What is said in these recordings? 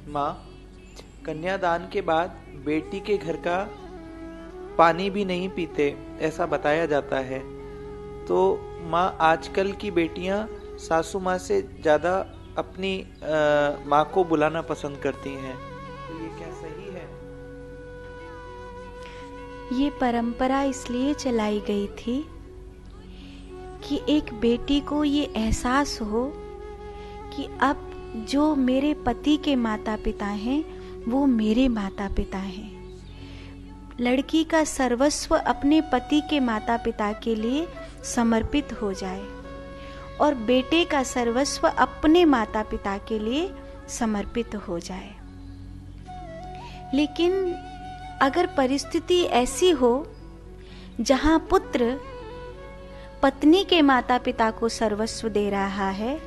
माँ, कन्यादान के बाद बेटी के घर का पानी भी नहीं पीते ऐसा बताया जाता है। तो माँ, आजकल की बेटियाँ सासू माँ से ज़्यादा अपनी माँ को बुलाना पसंद करती हैं, तो ये क्या सही है? ये परंपरा इसलिए चलाई गई थी कि एक बेटी को ये एहसास हो कि अब जो मेरे पति के माता पिता हैं वो मेरे माता पिता हैं। लड़की का सर्वस्व अपने पति के माता पिता के लिए समर्पित हो जाए और बेटे का सर्वस्व अपने माता पिता के लिए समर्पित हो जाए। लेकिन अगर परिस्थिति ऐसी हो जहां पुत्र पत्नी के माता पिता को सर्वस्व दे रहा है,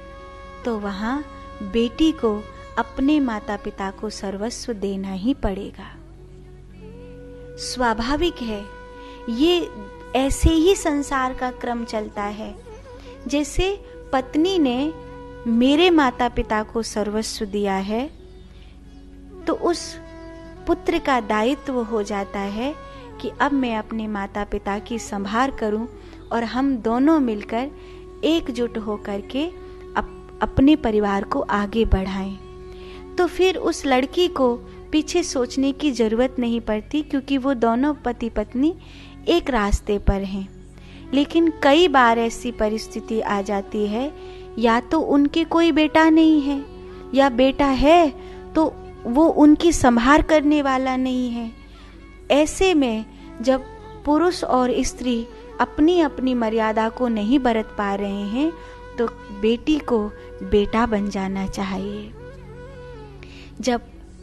तो वहां बेटी को अपने माता पिता को सर्वस्व देना ही पड़ेगा। स्वाभाविक है, ये ऐसे ही संसार का क्रम चलता है। जैसे पत्नी ने मेरे माता पिता को सर्वस्व दिया है, तो उस पुत्र का दायित्व हो जाता है कि अब मैं अपने माता पिता की संभाल करूं और हम दोनों मिलकर एकजुट होकर के अपने परिवार को आगे बढ़ाएं। तो फिर उस लड़की को पीछे सोचने की जरूरत नहीं पड़ती, क्योंकि वो दोनों पति पत्नी एक रास्ते पर हैं। लेकिन कई बार ऐसी परिस्थिति आ जाती है, या तो उनके कोई बेटा नहीं है, या बेटा है तो वो उनकी संभाल करने वाला नहीं है। ऐसे में जब पुरुष और स्त्री अपनी अपनी मर्यादा को नहीं बरत पा रहे हैं, तो बेटी को बेटा बन जाना चाहिए। जब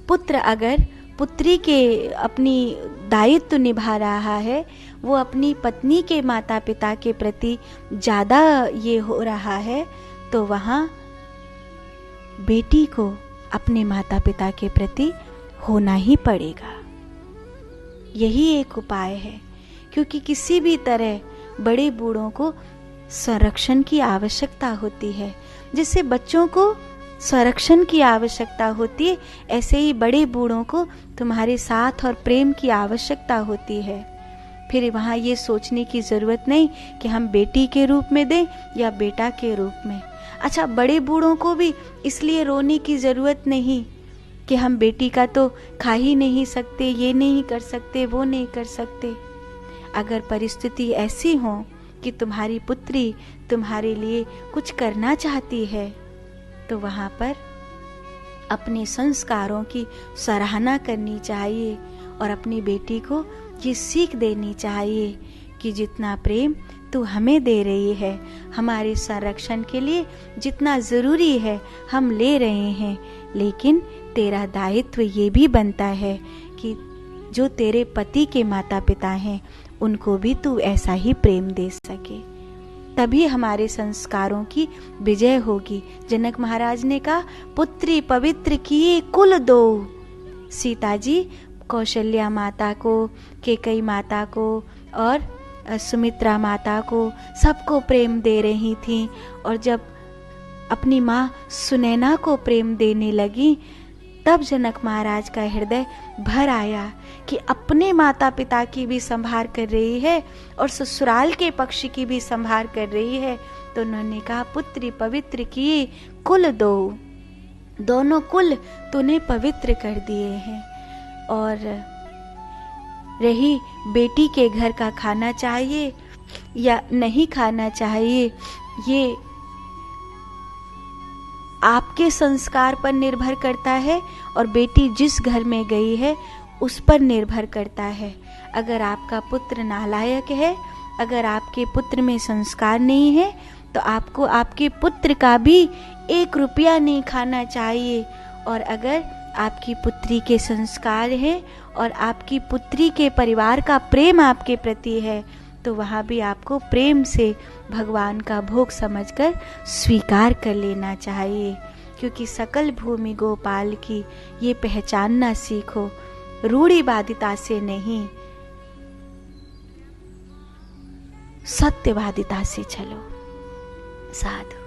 पुत्र अगर पुत्री के अपनी दायित्व निभा रहा है, वो अपनी पत्नी के माता पिता के प्रति ज़्यादा ये हो रहा है, तो वहाँ बेटी को अपने माता पिता के प्रति होना ही पड़ेगा। यही एक उपाय है, क्योंकि किसी भी तरह बड़े बूढ़ों को संरक्षण की आवश्यकता होती है। जैसे बच्चों को संरक्षण की आवश्यकता होती है, ऐसे ही बड़े बूढ़ों को तुम्हारे साथ और प्रेम की आवश्यकता होती है। फिर वहाँ ये सोचने की ज़रूरत नहीं कि हम बेटी के रूप में दें या बेटा के रूप में। अच्छा, बड़े बूढ़ों को भी इसलिए रोने की ज़रूरत नहीं कि हम बेटी का तो खा ही नहीं सकते, ये नहीं कर सकते, वो नहीं कर सकते। अगर परिस्थिति ऐसी हो कि तुम्हारी पुत्री तुम्हारे लिए कुछ करना चाहती है, तो वहाँ पर अपने संस्कारों की सराहना करनी चाहिए और अपनी बेटी को ये सीख देनी चाहिए कि जितना प्रेम तू हमें दे रही है, हमारे संरक्षण के लिए जितना ज़रूरी है हम ले रहे हैं, लेकिन तेरा दायित्व ये भी बनता है कि जो तेरे पति के माता पिता हैं उनको भी तू ऐसा ही प्रेम दे सके। तभी हमारे संस्कारों की विजय होगी। जनक महाराज ने कहा, पुत्री पवित्र किए कुल दो। सीता जी कौशल्या माता को, कैकेयी माता को और सुमित्रा माता को सबको प्रेम दे रही थीं, और जब अपनी माँ सुनैना को प्रेम देने लगी, तब जनक महाराज का हृदय भर आया कि अपने माता पिता की भी संभाल कर रही है और ससुराल के पक्ष की भी संभाल कर रही है। तो उन्होंने कहा, पुत्री पवित्र किए कुल दो। दोनों कुल तूने पवित्र कर दिए हैं। और रही बेटी के घर का खाना चाहिए या नहीं खाना चाहिए, ये आपके संस्कार पर निर्भर करता है और बेटी जिस घर में गई है उस पर निर्भर करता है। अगर आपका पुत्र नालायक है, अगर आपके पुत्र में संस्कार नहीं है, तो आपको आपके पुत्र का भी 1 रुपया नहीं खाना चाहिए। और अगर आपकी पुत्री के संस्कार हैं और आपकी पुत्री के परिवार का प्रेम आपके प्रति है, तो वहाँ भी आपको प्रेम से भगवान का भोग समझकर स्वीकार कर लेना चाहिए। क्योंकि सकल भूमि गोपाल की ये पहचानना सीखो, रूढ़िवादिता से नहीं, सत्यवादिता से चलो। साधु।